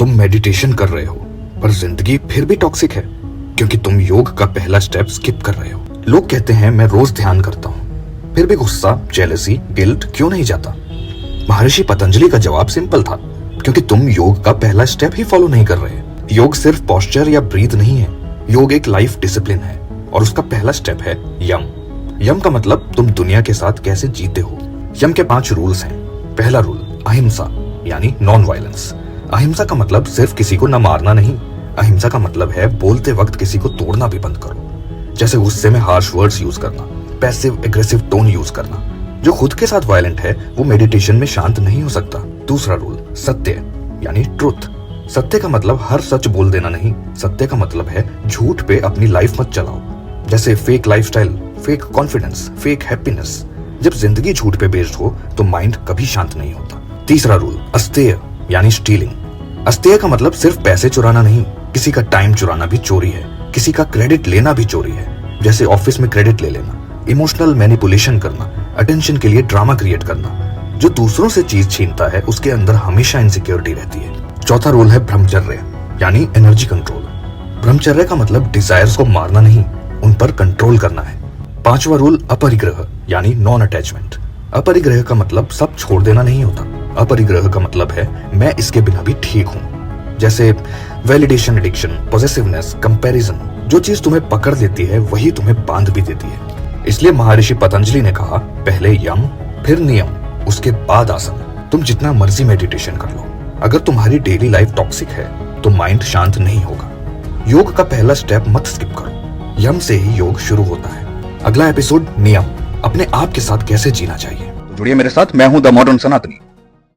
तुम मेडिटेशन कर रहे हो पर जिंदगी फिर भी टॉक्सिक है क्योंकि तुम योग का पहला स्टेप स्किप कर रहे हो। लोग कहते हैं मैं रोज ध्यान करता हूँ, फिर भी गुस्सा, जेलसी, गिल्ट क्यों नहीं जाता? महर्षि पतंजलि का जवाब सिंपल था, क्योंकि तुम योग का पहला स्टेप ही फॉलो नहीं कर रहे। योग सिर्फ पोस्चर या ब्रीथ नहीं है, योग एक लाइफ डिसिप्लिन है और उसका पहला स्टेप है यम। यम का मतलब तुम दुनिया के साथ कैसे जीते हो। यम के 5 रूल्स हैं। पहला रूल अहिंसा यानी नॉन वायलेंस। अहिंसा का मतलब सिर्फ किसी को न मारना नहीं, अहिंसा का मतलब है बोलते वक्त किसी को तोड़ना भी बंद करो। जैसे गुस्से में हार्श वर्ड्स यूज करना, पैसिव एग्रेसिव टोन यूज करना। जो खुद के साथ वायलेंट है वो मेडिटेशन में शांत नहीं हो सकता। दूसरा रूल सत्य यानी ट्रुथ। सत्य का मतलब हर सच बोल देना नहीं, सत्य का मतलब है झूठ पे अपनी लाइफ मत चलाओ। जैसे fake lifestyle, fake confidence, fake happiness. जब जिंदगी झूठ पे बेस्ड हो तो माइंड कभी शांत नहीं होता। तीसरा रूल अस्तेय यानी स्टीलिंग। अस्तेय का मतलब सिर्फ पैसे चुराना नहीं, किसी का टाइम चुराना भी चोरी है, किसी का क्रेडिट लेना भी चोरी है। जैसे ऑफिस में क्रेडिट ले लेना, इमोशनल मैनिपुलेशन करना, अटेंशन के लिए ड्रामा क्रिएट करना। जो दूसरों से चीज छीनता है उसके अंदर हमेशा इनसिक्योरिटी रहती है। चौथा रूल है ब्रह्मचर्य यानी एनर्जी कंट्रोल। ब्रह्मचर्य का मतलब डिजायर्स को मारना नहीं, उन पर कंट्रोल करना है। पांचवा रूल अपरिग्रह यानी नॉन अटैचमेंट। अपरिग्रह का मतलब सब छोड़ देना नहीं होता, अपरिग्रह का मतलब है मैं इसके बिना भी ठीक हूँ। जैसे वैलिडेशन एडिक्शन, पॉसेसिवनेस, कंपैरिजन। जो चीज तुम्हें पकड़ लेती है वही तुम्हें बांध भी देती है। इसलिए महर्षि पतंजलि ने कहा पहले यम फिर नियम उसके बाद आसन। तुम जितना मर्जी मेडिटेशन कर लो, अगर तुम्हारी डेली लाइफ टॉक्सिक है तो माइंड शांत नहीं होगा। योग का पहला स्टेप मत स्किप करो, यम से ही योग शुरू होता है। अगला एपिसोड नियम, अपने आप के साथ कैसे जीना चाहिए। जुड़िए मेरे साथ, मैं हूं द मॉडर्न सनातनी।